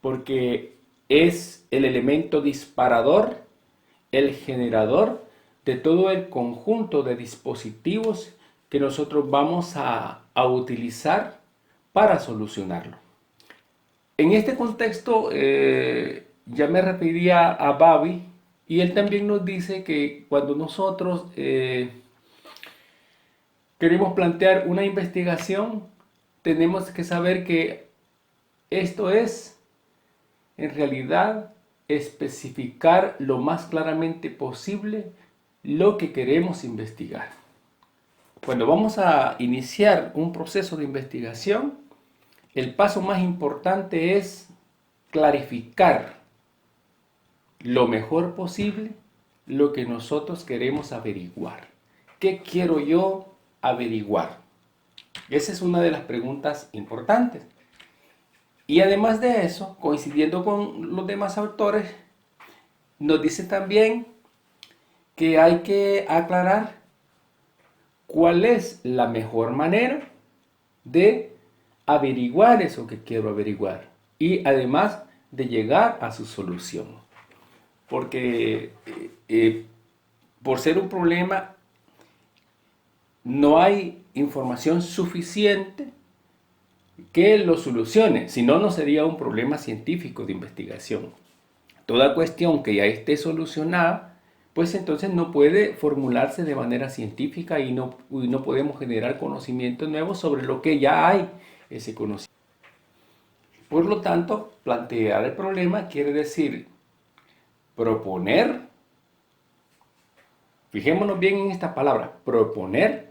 porque es el elemento disparador, el generador de todo el conjunto de dispositivos que nosotros vamos a utilizar para solucionarlo. En este contexto, ya me refería a Babi, y él también nos dice que cuando nosotros queremos plantear una investigación, tenemos que saber que esto es, en realidad, especificar lo más claramente posible lo que queremos investigar. Cuando vamos a iniciar un proceso de investigación, el paso más importante es clarificar lo mejor posible lo que nosotros queremos averiguar. ¿Qué quiero yo averiguar? Esa es una de las preguntas importantes. Y además de eso, coincidiendo con los demás autores, nos dice también que hay que aclarar cuál es la mejor manera de averiguar eso que quiero averiguar y además de llegar a su solución. Porque por ser un problema no hay información suficiente que lo solucione, si no, no sería un problema científico de investigación. Toda cuestión que ya esté solucionada, pues entonces no puede formularse de manera científica y no podemos generar conocimiento nuevo sobre lo que ya hay ese conocimiento. Por lo tanto, plantear el problema quiere decir proponer, fijémonos bien en esta palabra, proponer,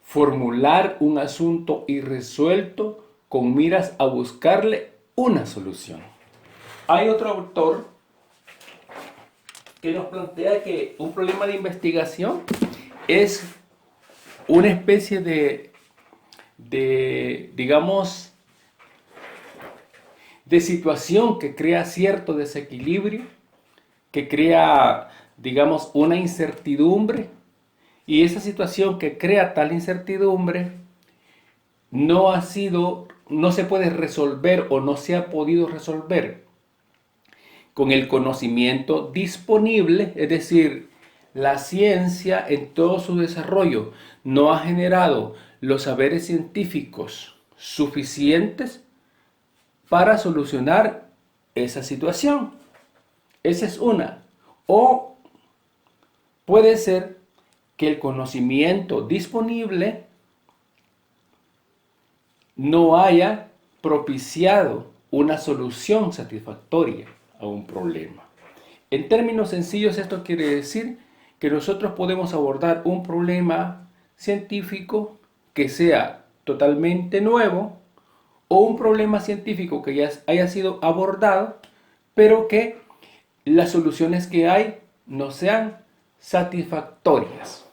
formular un asunto irresuelto con miras a buscarle una solución. Hay otro autor que nos plantea que un problema de investigación es una especie digamos, de situación que crea cierto desequilibrio, que crea, digamos, una incertidumbre, y esa situación que crea tal incertidumbre no se puede resolver o no se ha podido resolver con el conocimiento disponible, es decir, la ciencia en todo su desarrollo no ha generado los saberes científicos suficientes para solucionar esa situación. Esa es una. O puede ser que el conocimiento disponible no haya propiciado una solución satisfactoria a un problema. En términos sencillos, esto quiere decir que nosotros podemos abordar un problema científico que sea totalmente nuevo o un problema científico que ya haya sido abordado, pero que las soluciones que hay no sean satisfactorias.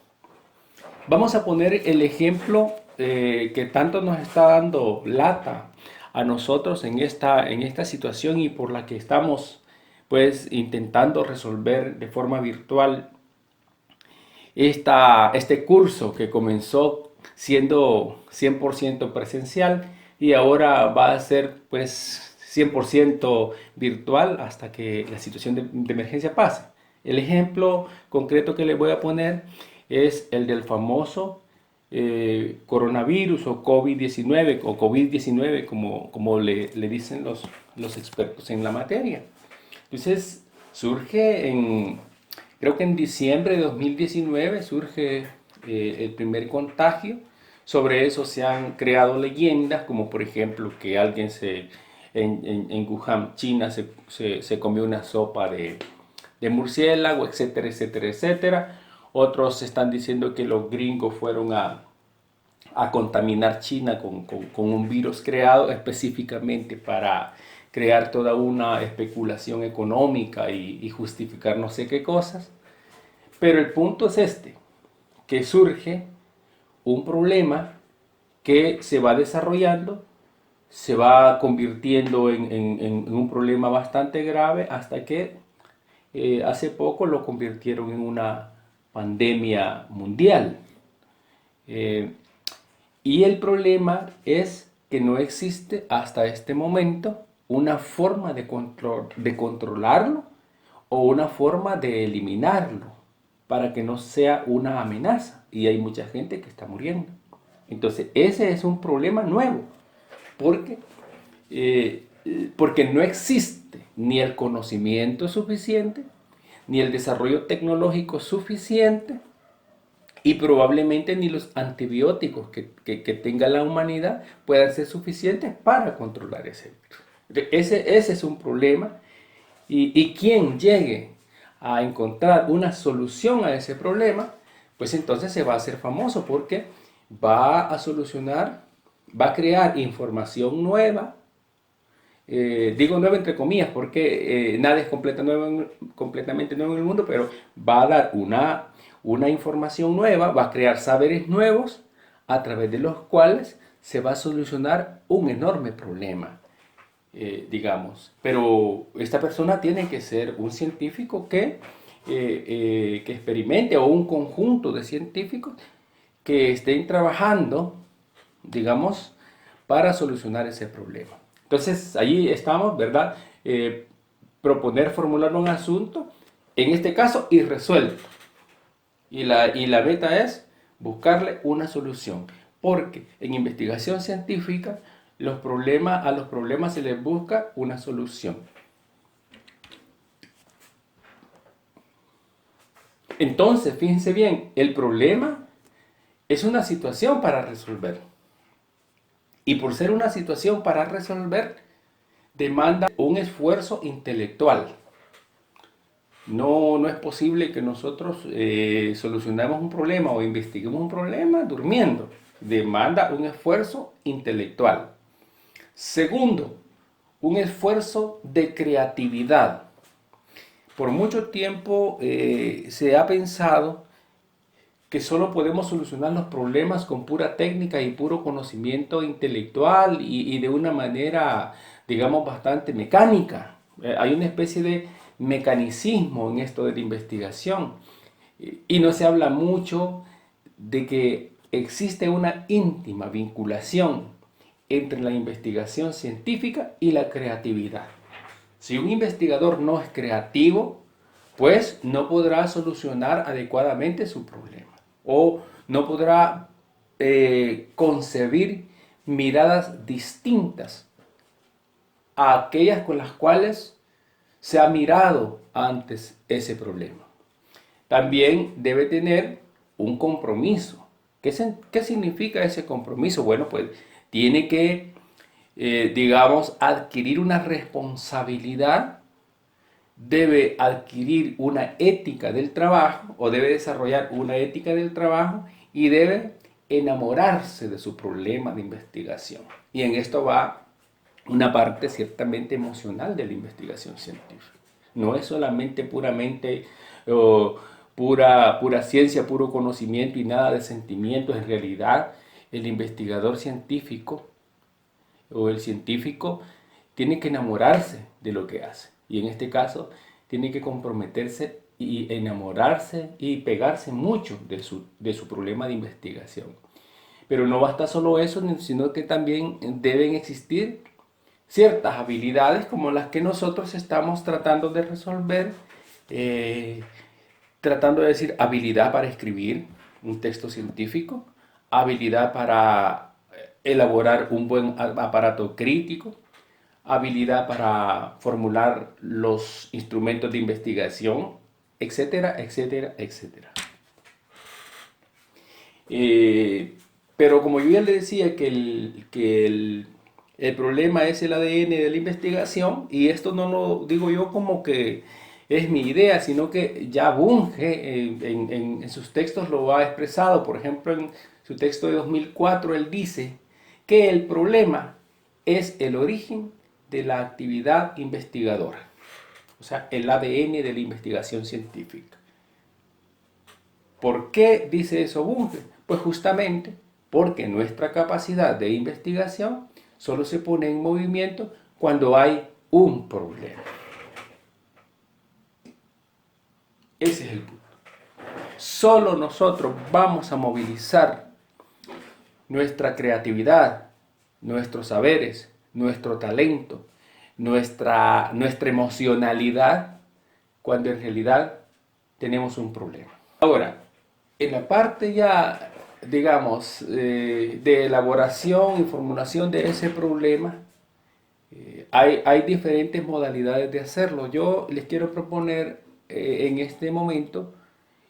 Vamos a poner el ejemplo que tanto nos está dando lata a nosotros en esta situación y por la que estamos pues intentando resolver de forma virtual este curso que comenzó siendo 100% presencial y ahora va a ser pues 100% virtual hasta que la situación de emergencia pase. El ejemplo concreto que le voy a poner es el del famoso coronavirus o COVID-19 o COVID-19 como le dicen los expertos en la materia. Entonces creo que en diciembre de 2019 surge el primer contagio. Sobre eso se han creado leyendas, como por ejemplo que alguien en Wuhan, China, se comió una sopa de murciélago, etcétera, etcétera, etcétera. Otros están diciendo que los gringos fueron a contaminar China con un virus creado específicamente para crear toda una especulación económica y justificar no sé qué cosas. Pero el punto es que surge un problema que se va desarrollando, se va convirtiendo en un problema bastante grave hasta que hace poco lo convirtieron en una pandemia mundial. Y el problema es que no existe hasta este momento una forma de controlarlo o una forma de eliminarlo para que no sea una amenaza. Y hay mucha gente que está muriendo. Entonces, ese es un problema nuevo, porque, porque no existe ni el conocimiento suficiente, ni el desarrollo tecnológico suficiente, y probablemente ni los antibióticos que tenga la humanidad puedan ser suficientes para controlar ese virus. Ese es un problema, y quien llegue a encontrar una solución a ese problema, pues entonces se va a hacer famoso porque va a solucionar, va a crear información nueva. Digo nueva entre comillas porque nada es completamente nuevo en el mundo, pero va a dar una información nueva, va a crear saberes nuevos a través de los cuales se va a solucionar un enorme problema, digamos. Pero esta persona tiene que ser un científico que experimente, o un conjunto de científicos que estén trabajando, digamos, para solucionar ese problema. Entonces, ahí estamos, ¿verdad? Proponer, formular un asunto, en este caso, irresuelto. Y la meta es buscarle una solución. Porque en investigación científica, a los problemas se les busca una solución. Entonces, fíjense bien, el problema es una situación para resolver. Y por ser una situación para resolver, demanda un esfuerzo intelectual. No es posible que nosotros solucionemos un problema o investiguemos un problema durmiendo. Demanda un esfuerzo intelectual. Segundo, un esfuerzo de creatividad. Por mucho tiempo se ha pensado que solo podemos solucionar los problemas con pura técnica y puro conocimiento intelectual y de una manera, digamos, bastante mecánica. Hay una especie de mecanicismo en esto de la investigación, y no se habla mucho de que existe una íntima vinculación entre la investigación científica y la creatividad. Si un investigador no es creativo, pues no podrá solucionar adecuadamente su problema, o no podrá concebir miradas distintas a aquellas con las cuales se ha mirado antes ese problema. También debe tener un compromiso. ¿Qué significa ese compromiso? Bueno, pues tiene que, digamos, adquirir una responsabilidad, debe adquirir una ética del trabajo, o debe desarrollar una ética del trabajo, y debe enamorarse de su problema de investigación. Y en esto va una parte ciertamente emocional de la investigación científica. No es solamente puramente pura ciencia, puro conocimiento y nada de sentimientos. En realidad, el investigador científico o el científico tiene que enamorarse de lo que hace. Y en este caso, tiene que comprometerse y enamorarse y pegarse mucho de su problema de investigación. Pero no basta solo eso, sino que también deben existir ciertas habilidades como las que nosotros estamos tratando de resolver, tratando de decir habilidad para escribir un texto científico, habilidad para elaborar un buen aparato crítico, habilidad para formular los instrumentos de investigación, etcétera, etcétera, etcétera. Pero como yo ya le decía que el problema es el ADN de la investigación, y esto no lo digo yo como que es mi idea, sino que ya Bunge en sus textos lo ha expresado. Por ejemplo, en su texto de 2004, él dice que el problema es el origen de la actividad investigadora, o sea, el ADN de la investigación científica. ¿Por qué dice eso Bunge? Pues justamente porque nuestra capacidad de investigación solo se pone en movimiento cuando hay un problema. Ese es el punto. Solo nosotros vamos a movilizar nuestra creatividad nuestros saberes, nuestro talento, nuestra emocionalidad, cuando en realidad tenemos un problema. Ahora, en la parte ya, digamos, de elaboración y formulación de ese problema, hay diferentes modalidades de hacerlo. Yo les quiero proponer en este momento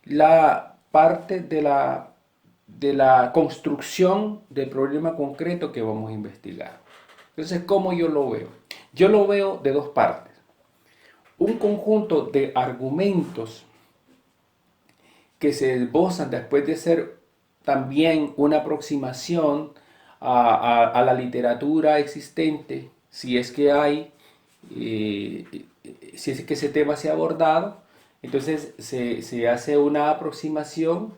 la parte de la construcción del problema concreto que vamos a investigar. Entonces, ¿cómo yo lo veo? Yo lo veo de dos partes. Un conjunto de argumentos que se esbozan después de ser también una aproximación a la literatura existente, si es que hay, si es que ese tema se ha abordado. Entonces se hace una aproximación,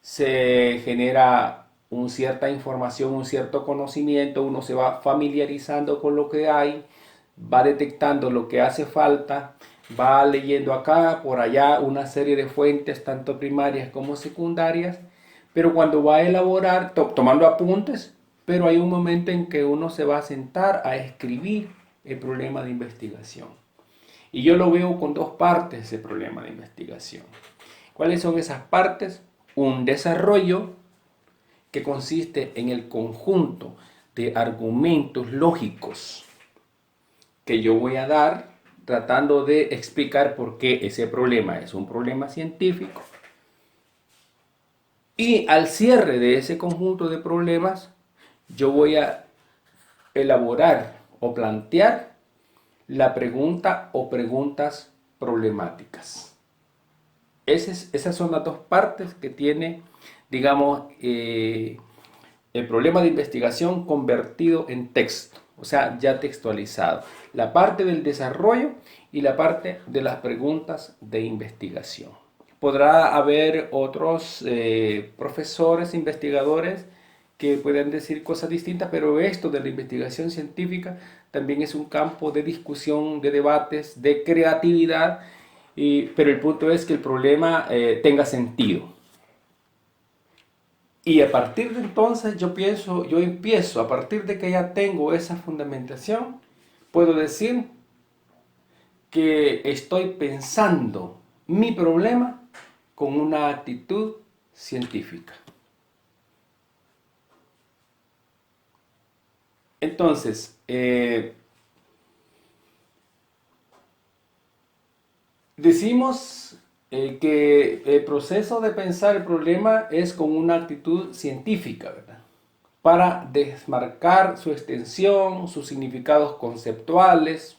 se genera una cierta información, un cierto conocimiento, uno se va familiarizando con lo que hay, va detectando lo que hace falta, va leyendo acá, por allá, una serie de fuentes, tanto primarias como secundarias, pero cuando va a elaborar, tomando apuntes, pero hay un momento en que uno se va a sentar a escribir el problema de investigación. Y yo lo veo con dos partes, ese problema de investigación. ¿Cuáles son esas partes? Un desarrollo que consiste en el conjunto de argumentos lógicos que yo voy a dar tratando de explicar por qué ese problema es un problema científico. Y al cierre de ese conjunto de problemas, yo voy a elaborar o plantear la pregunta o preguntas problemáticas. Esas son las dos partes que tiene, digamos, el problema de investigación convertido en texto, o sea, ya textualizado. La parte del desarrollo y la parte de las preguntas de investigación. Podrá haber otros profesores, investigadores que puedan decir cosas distintas, pero esto de la investigación científica también es un campo de discusión, de debates, de creatividad, pero el punto es que el problema tenga sentido. Y a partir de entonces yo empiezo, a partir de que ya tengo esa fundamentación, puedo decir que estoy pensando mi problema con una actitud científica. Entonces, decimos que el proceso de pensar el problema es con una actitud científica, ¿verdad? Para desmarcar su extensión, sus significados conceptuales,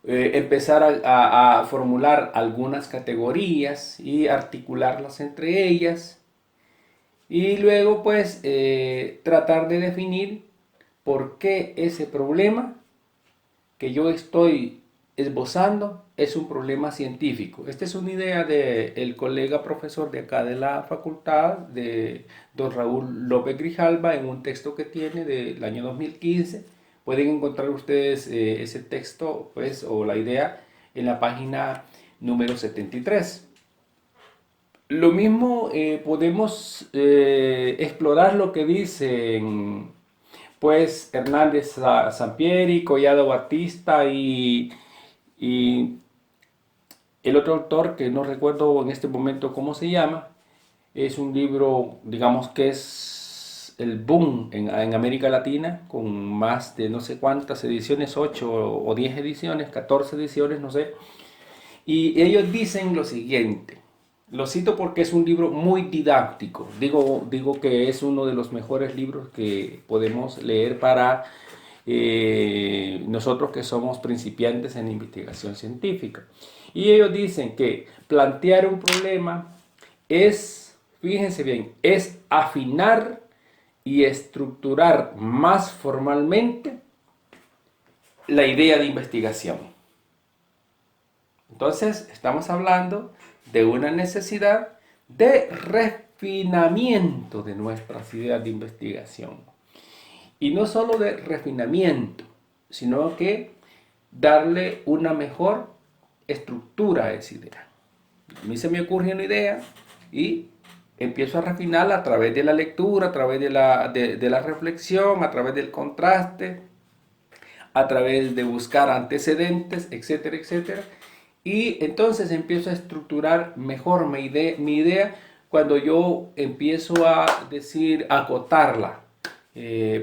empezar a formular algunas categorías y articularlas entre ellas, y luego pues tratar de definir por qué ese problema que yo estoy esbozando es un problema científico. Esta es una idea del colega profesor de acá de la facultad, de don Raúl López Grijalva, en un texto que tiene del año 2015. Pueden encontrar ustedes ese texto, pues, o la idea en la página número 73. Lo mismo podemos explorar lo que dicen pues Hernández Sampieri, Collado Batista y el otro autor que no recuerdo en este momento cómo se llama. Es un libro, digamos que es el boom en América Latina, con más de no sé cuántas ediciones, 8 o 10 ediciones, 14 ediciones, no sé. Y ellos dicen lo siguiente, lo cito porque es un libro muy didáctico, digo que es uno de los mejores libros que podemos leer para nosotros que somos principiantes en investigación científica. Y ellos dicen que plantear un problema es, fíjense bien, es afinar y estructurar más formalmente la idea de investigación. Entonces, estamos hablando de una necesidad de refinamiento de nuestras ideas de investigación. Y no solo de refinamiento, sino que darle una mejor estructura a esa idea. A mí se me ocurre una idea y empiezo a refinarla a través de la lectura, a través de la reflexión, a través del contraste, a través de buscar antecedentes, etcétera, etcétera. Y entonces empiezo a estructurar mejor mi idea cuando yo empiezo a decir, a acotarla.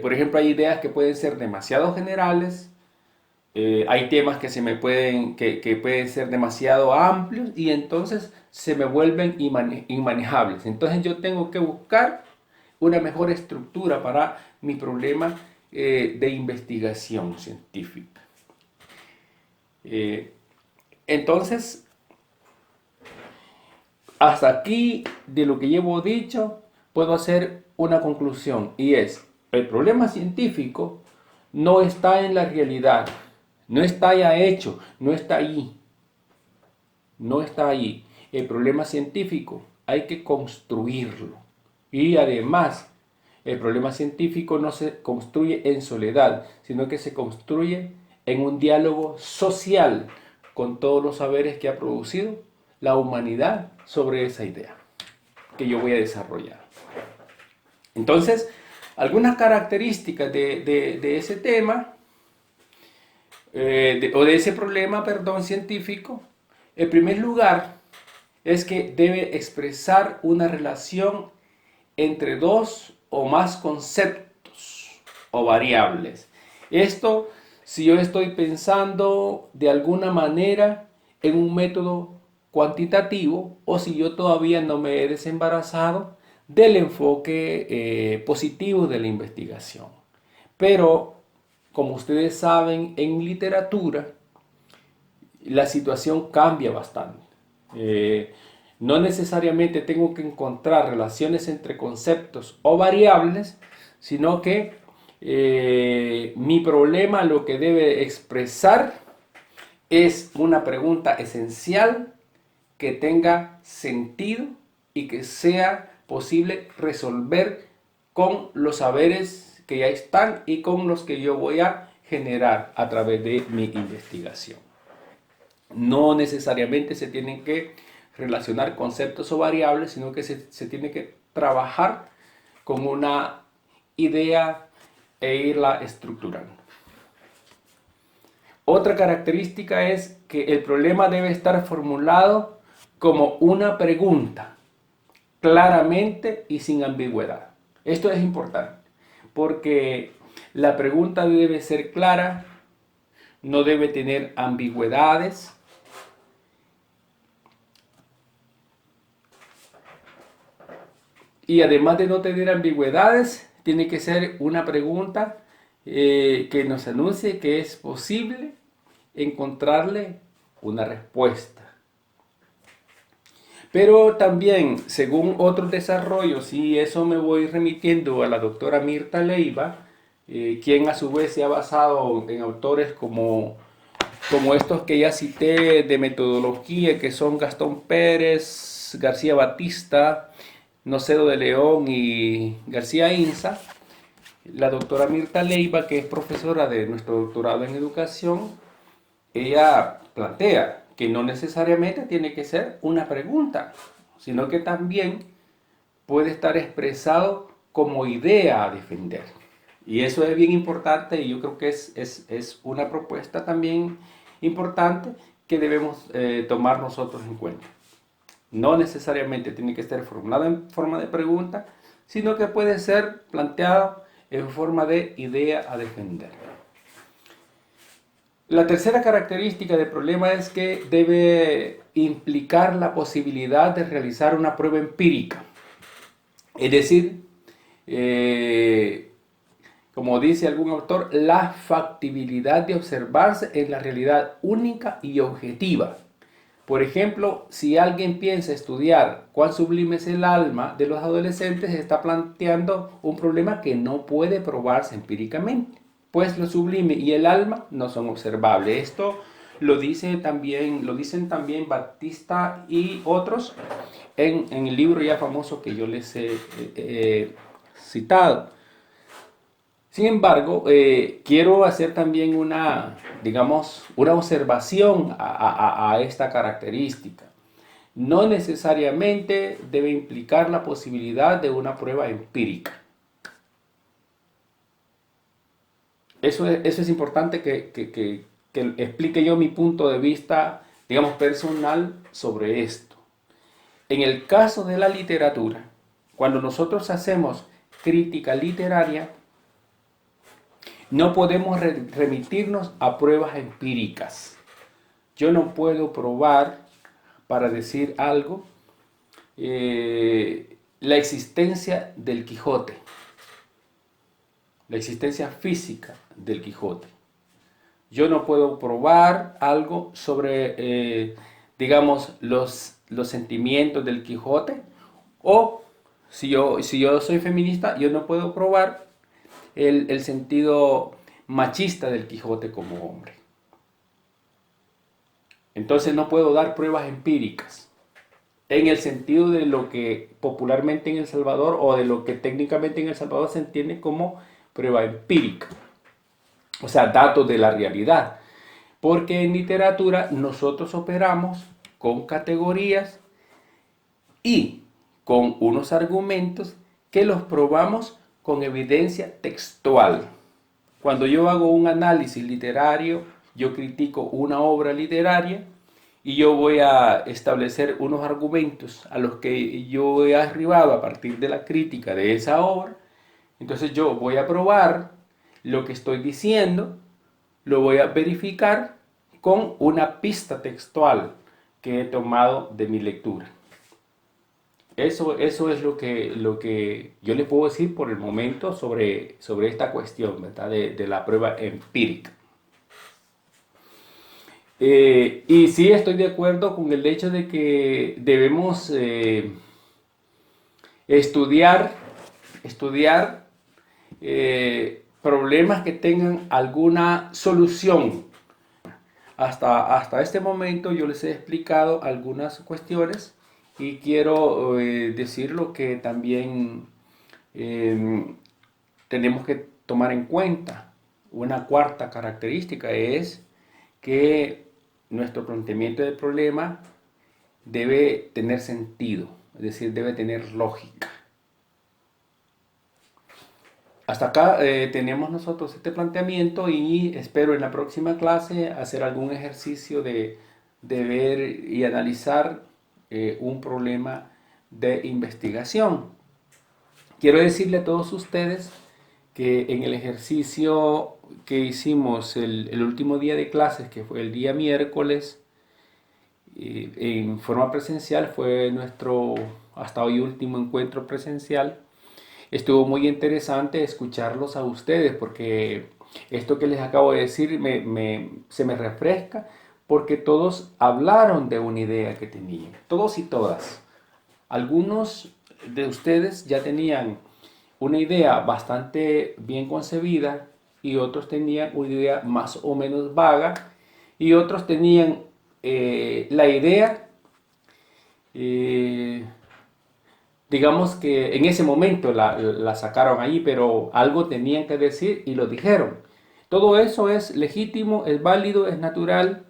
Por ejemplo, hay ideas que pueden ser demasiado generales, hay temas que que pueden ser demasiado amplios y entonces se me vuelven inmanejables. Entonces yo tengo que buscar una mejor estructura para mi problema de investigación científica. Entonces, hasta aquí de lo que llevo dicho, puedo hacer una conclusión y es, el problema científico no está en la realidad, no está ya hecho, no está allí, no está allí. El problema científico hay que construirlo. Y además, el problema científico no se construye en soledad, sino que se construye en un diálogo social con todos los saberes que ha producido la humanidad sobre esa idea que yo voy a desarrollar. Entonces, algunas características de ese tema, o de ese problema, perdón, científico. En primer lugar, es que debe expresar una relación entre dos o más conceptos o variables. Esto, si yo estoy pensando de alguna manera en un método cuantitativo o si yo todavía no me he desembarazado del enfoque positivo de la investigación. Pero, como ustedes saben, en literatura la situación cambia bastante. No necesariamente tengo que encontrar relaciones entre conceptos o variables, sino que mi problema lo que debe expresar es una pregunta esencial que tenga sentido y que sea posible resolver con los saberes que ya están y con los que yo voy a generar a través de mi investigación. No necesariamente se tienen que relacionar conceptos o variables, sino que se tiene que trabajar con una idea e irla estructurando. Otra característica es que el problema debe estar formulado como una pregunta, claramente y sin ambigüedad. Esto es importante, porque la pregunta debe ser clara, no debe tener ambigüedades. Y además de no tener ambigüedades, tiene que ser una pregunta que nos anuncie que es posible encontrarle una respuesta. Pero también, según otros desarrollos, y eso me voy remitiendo a la doctora Mirta Leiva, quien a su vez se ha basado en autores como estos que ya cité de metodología, que son Gastón Pérez, García Batista, Nocedo de León y García Inza. La doctora Mirta Leiva, que es profesora de nuestro doctorado en educación, ella plantea que no necesariamente tiene que ser una pregunta, sino que también puede estar expresado como idea a defender. Y eso es bien importante y yo creo que es una propuesta también importante que debemos tomar nosotros en cuenta. No necesariamente tiene que estar formulada en forma de pregunta, sino que puede ser planteada en forma de idea a defender. La tercera característica del problema es que debe implicar la posibilidad de realizar una prueba empírica. Es decir, como dice algún autor, la factibilidad de observarse en la realidad única y objetiva. Por ejemplo, si alguien piensa estudiar cuán sublime es el alma de los adolescentes, está planteando un problema que no puede probarse empíricamente, pues lo sublime y el alma no son observables. Esto lo dicen también Batista y otros en el libro ya famoso que yo les he citado. Sin embargo, quiero hacer también una observación a esta característica. no necesariamente debe implicar la posibilidad de una prueba empírica. Eso es importante que explique yo mi punto de vista, digamos, personal sobre esto. En el caso de la literatura, cuando nosotros hacemos crítica literaria, no podemos remitirnos a pruebas empíricas. Yo no puedo probar, para decir algo, la existencia del Quijote, la existencia física del Quijote. Yo no puedo probar algo sobre, digamos, los sentimientos del Quijote, o si yo soy feminista, yo no puedo probar el sentido machista del Quijote como hombre. Entonces no puedo dar pruebas empíricas en el sentido de lo que popularmente en El Salvador o de lo que técnicamente en El Salvador se entiende como prueba empírica. O sea, datos de la realidad. Porque en literatura nosotros operamos con categorías y con unos argumentos que los probamos con evidencia textual. Cuando yo hago un análisis literario, yo critico una obra literaria y yo voy a establecer unos argumentos a los que yo he arribado a partir de la crítica de esa obra. Entonces yo voy a probar lo que estoy diciendo, lo voy a verificar con una pista textual que he tomado de mi lectura. Eso es lo que yo le puedo decir por el momento sobre esta cuestión, ¿verdad? De la prueba empírica. Y sí estoy de acuerdo con el hecho de que debemos estudiar problemas que tengan alguna solución. Hasta este momento yo les he explicado algunas cuestiones y quiero decir lo que también tenemos que tomar en cuenta. Una cuarta característica es que nuestro planteamiento del problema debe tener sentido, es decir, debe tener lógica. Hasta acá tenemos nosotros este planteamiento y espero en la próxima clase hacer algún ejercicio de ver y analizar un problema de investigación. Quiero decirle a todos ustedes que en el ejercicio que hicimos el último día de clases, que fue el día miércoles, en forma presencial, fue nuestro hasta hoy último encuentro presencial. Estuvo muy interesante escucharlos a ustedes porque esto que les acabo de decir se me refresca porque todos hablaron de una idea que tenían, todos y todas. Algunos de ustedes ya tenían una idea bastante bien concebida y otros tenían una idea más o menos vaga y otros tenían la idea digamos que en ese momento la sacaron ahí, pero algo tenían que decir y lo dijeron. Todo eso es legítimo, es válido, es natural,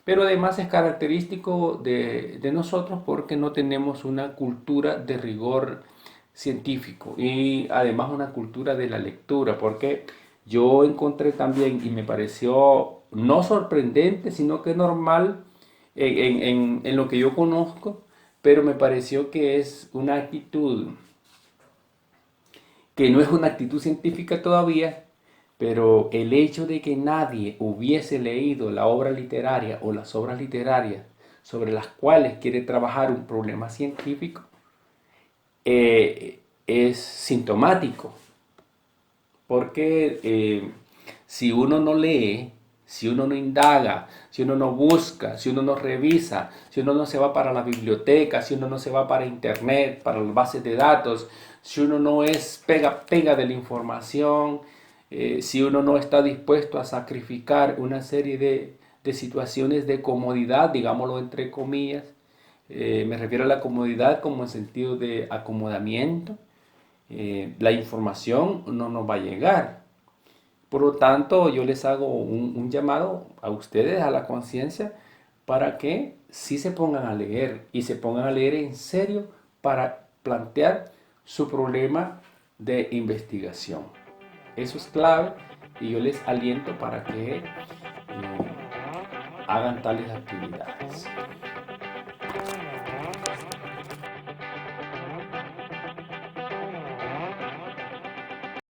pero además es característico de nosotros porque no tenemos una cultura de rigor científico y además una cultura de la lectura, porque yo encontré también y me pareció no sorprendente, sino que normal en lo que yo conozco, pero me pareció que es una actitud que no es una actitud científica todavía, pero el hecho de que nadie hubiese leído la obra literaria o las obras literarias sobre las cuales quiere trabajar un problema científico es sintomático, porque si uno no lee, si uno no indaga, si uno no busca, si uno no revisa, si uno no se va para la biblioteca, si uno no se va para internet, para las bases de datos, si uno no es pega de la información, si uno no está dispuesto a sacrificar una serie de situaciones de comodidad, digámoslo entre comillas, me refiero a la comodidad como en sentido de acomodamiento, la información no nos va a llegar. Por lo tanto, yo les hago un llamado a ustedes, a la conciencia, para que sí se pongan a leer y se pongan a leer en serio para plantear su problema de investigación. Eso es clave y yo les aliento para que hagan tales actividades.